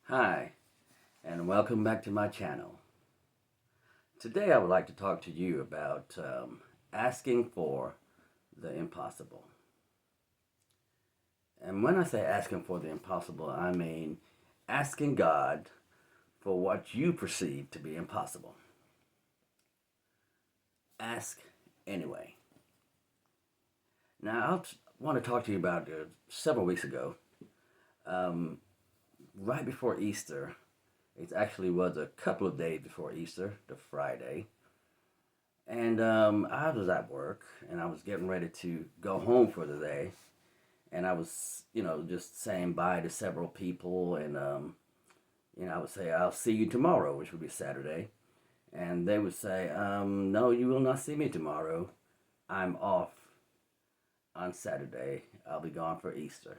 Hi, and welcome back to my channel. Today I would like to talk to you about asking for the impossible. And when I say asking for the impossible, I mean asking God for what you perceive to be impossible. Ask anyway. Now, want to talk to you about several weeks ago, um, right before Easter. It actually was a couple of days before Easter, the Friday. And I was at work and I was getting ready to go home for the day. And I was, just saying bye to several people. And, I would say, I'll see you tomorrow, which would be Saturday. And they would say, no, you will not see me tomorrow. I'm off on Saturday. I'll be gone for Easter.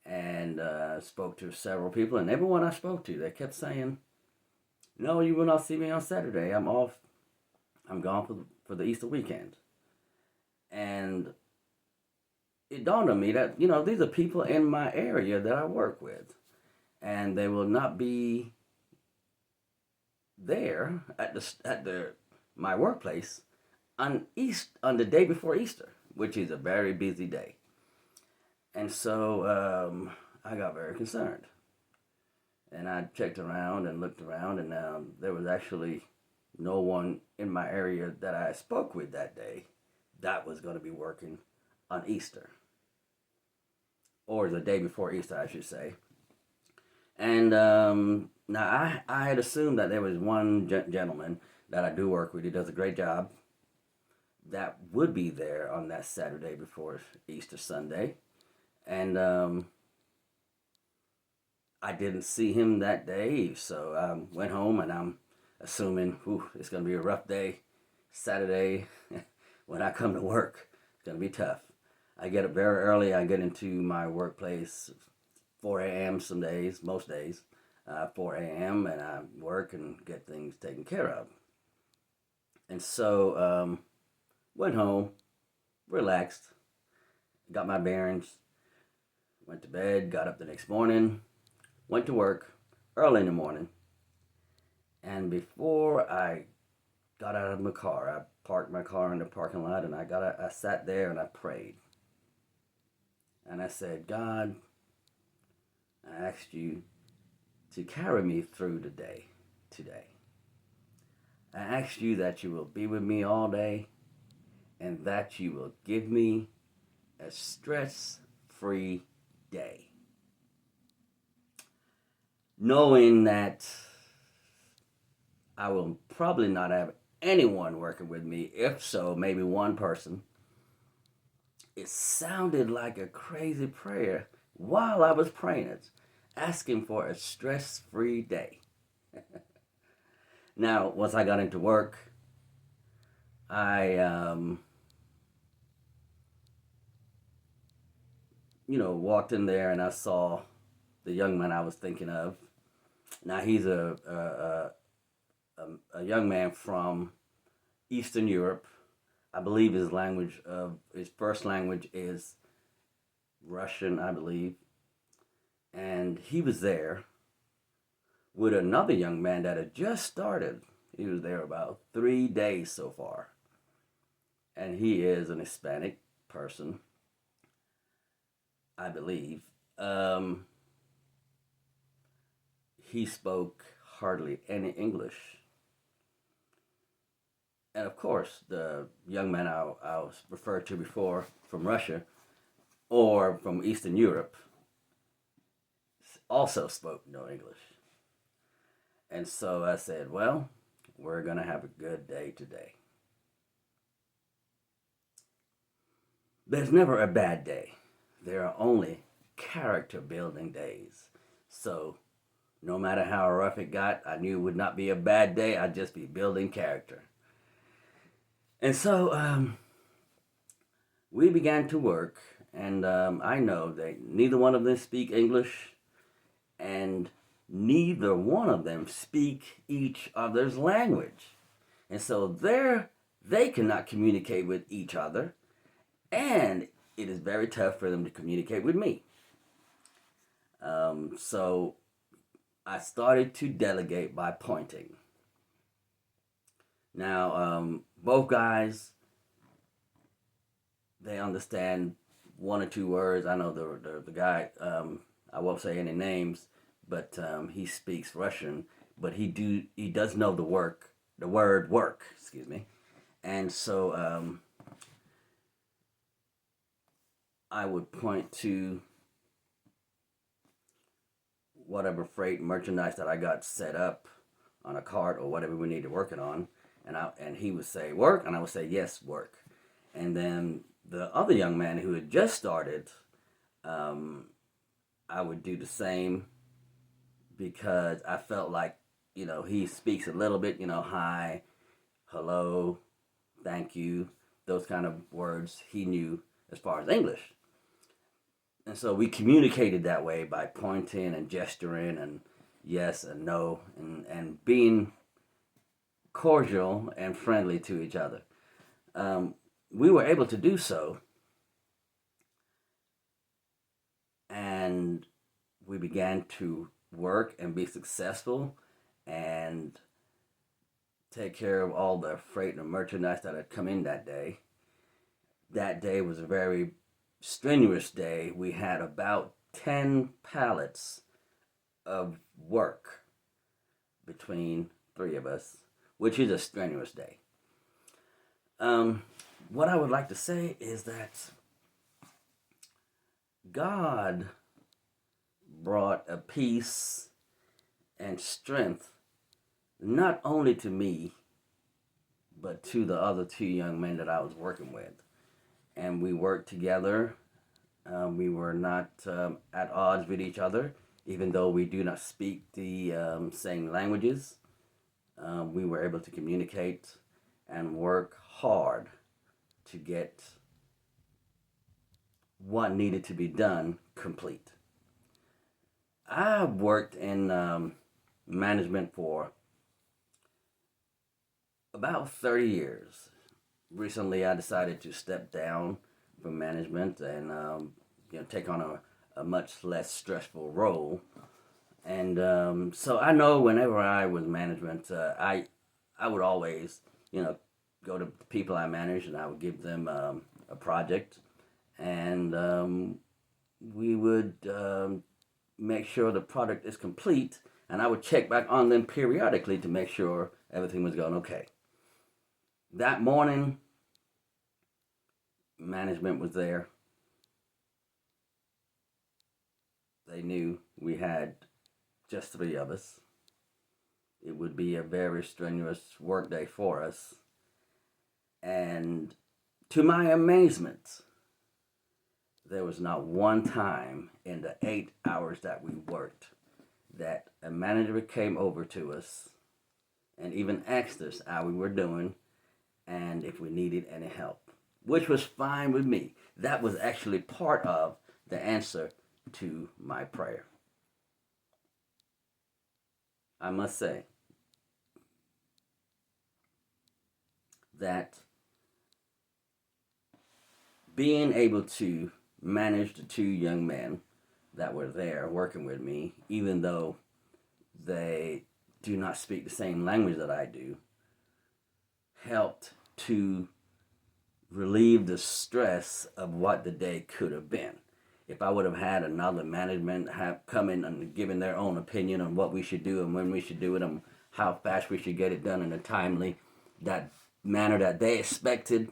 And spoke to several people. And everyone I spoke to, they kept saying, no, you will not see me on Saturday. I'm off. I'm gone for the Easter weekend. And it dawned on me that, these are people in my area that I work with. And they will not be there at my workplace on the day before Easter, which is a very busy day. And so I got very concerned. And I checked around and looked around, and there was actually no one in my area that I spoke with that day that was going to be working on Easter. Or the day before Easter, I should say. And now I had assumed that there was one gentleman that I do work with. He does a great job. That would be there on that Saturday before Easter Sunday. And I didn't see him that day, so I went home and I'm assuming it's going to be a rough day. Saturday, when I come to work, it's going to be tough. I get up very early. I get into my workplace 4 a.m. some days, most days, 4 a.m. and I work and get things taken care of. And so went home, relaxed, got my bearings, went to bed, got up the next morning, went to work early in the morning. And before I got out of my car, I parked my car in the parking lot and I sat there and I prayed. And I said, God, I asked you to carry me through the day today. I ask you that you will be with me all day and that you will give me a stress-free day. Knowing that I will probably not have anyone working with me. If so, maybe one person. It sounded like a crazy prayer while I was praying it, asking for a stress-free day. Now, once I got into work, I, walked in there and I saw the young man I was thinking of. Now, he's a young man from Eastern Europe. I believe his first language is Russian, I believe. And he was there with another young man that had just started. He was there about 3 days so far. And he is an Hispanic person, I believe. He spoke hardly any English. And of course, the young man I was referred to before from Russia or from Eastern Europe also spoke no English. And so I said, well, we're going to have a good day today. There's never a bad day. There are only character building days. So no matter how rough it got, I knew it would not be a bad day. I'd just be building character. And so we began to work, and I know that neither one of them speak English, and neither one of them speak each other's language. And so they cannot communicate with each other, and it is very tough for them to communicate with me. So I started to delegate by pointing. Now, both guys, they understand one or two words. I know the guy, I won't say any names, but he speaks Russian, but he does know the word work, excuse me. And so I would point to whatever freight merchandise that I got set up on a cart or whatever we needed working on, and he would say work, and I would say yes, work. And then the other young man who had just started, um, I would do the same because I felt like, he speaks a little bit, hi, hello, thank you, those kind of words he knew as far as English. And so we communicated that way by pointing and gesturing and yes and no and being cordial and friendly to each other. Um, we were able to do so, and we began to work and be successful and take care of all the freight and merchandise that had come in that day. That day was a very strenuous day. We had about 10 pallets of work between three of us, which is a strenuous day. What I would like to say is that God brought a peace and strength not only to me, but to the other two young men that I was working with. And we worked together. We were not at odds with each other, even though we do not speak the same languages. We were able to communicate and work hard to get what needed to be done complete. I worked in management for about 30 years. Recently, I decided to step down from management and take on a much less stressful role. And so I know whenever I was management, I would always go to the people I managed and I would give them a project, and we would make sure the product is complete, and I would check back on them periodically to make sure everything was going okay. That morning, management was there. They knew we had just three of us. It would be a very strenuous work day for us. And to my amazement, there was not one time in the 8 hours that we worked that a manager came over to us and even asked us how we were doing and if we needed any help, which was fine with me. That was actually part of the answer to my prayer. I must say that being able to manage the two young men that were there working with me, even though they do not speak the same language that I do, helped to relieve the stress of what the day could have been. If I would have had another management have come in and given their own opinion on what we should do and when we should do it and how fast we should get it done in a timely, that manner that they expected,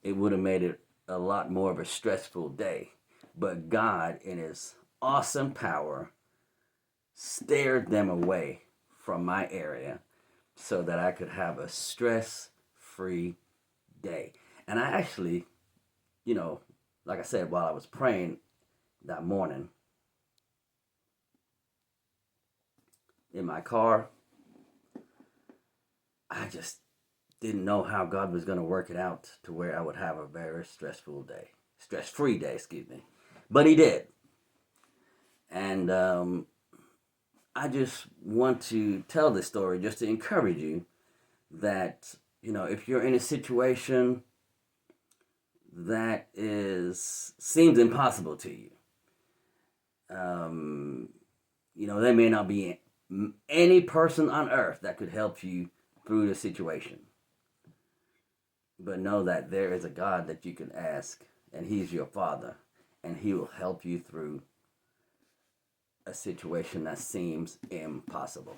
it would have made it a lot more of a stressful day. But God, in His awesome power, steered them away from my area so that I could have a stress-free day. And I actually, like I said, while I was praying that morning in my car, I just didn't know how God was going to work it out to where I would have a very stress-free day, excuse me. But He did. And I just want to tell this story just to encourage you that, if you're in a situation that seems impossible to you, there may not be any person on earth that could help you through the situation. But know that there is a God that you can ask, and He's your Father, and He will help you through a situation that seems impossible.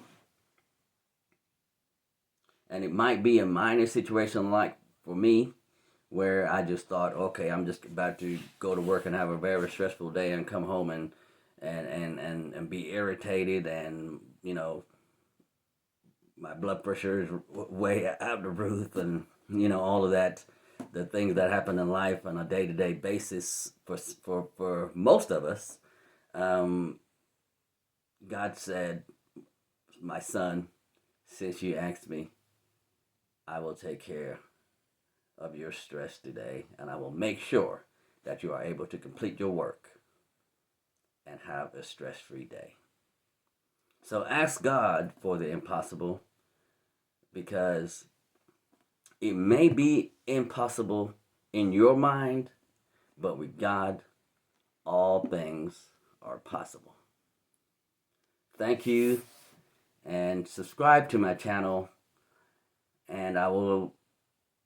And it might be a minor situation, like for me, where I just thought, okay, I'm just about to go to work and have a very stressful day and come home and be irritated, and my blood pressure is way out the roof, and all of that, the things that happen in life on a day-to-day basis for most of us. God said, my son, since you asked me, I will take care of your stress today, and I will make sure that you are able to complete your work and have a stress-free day. So ask God for the impossible, because it may be impossible in your mind, but with God, all things are possible. Thank you, and subscribe to my channel, and I will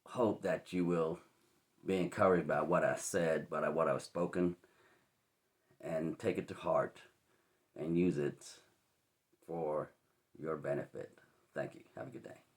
hope that you will be encouraged by what I said, by what I've spoken, and take it to heart and use it for your benefit. Thank you. Have a good day.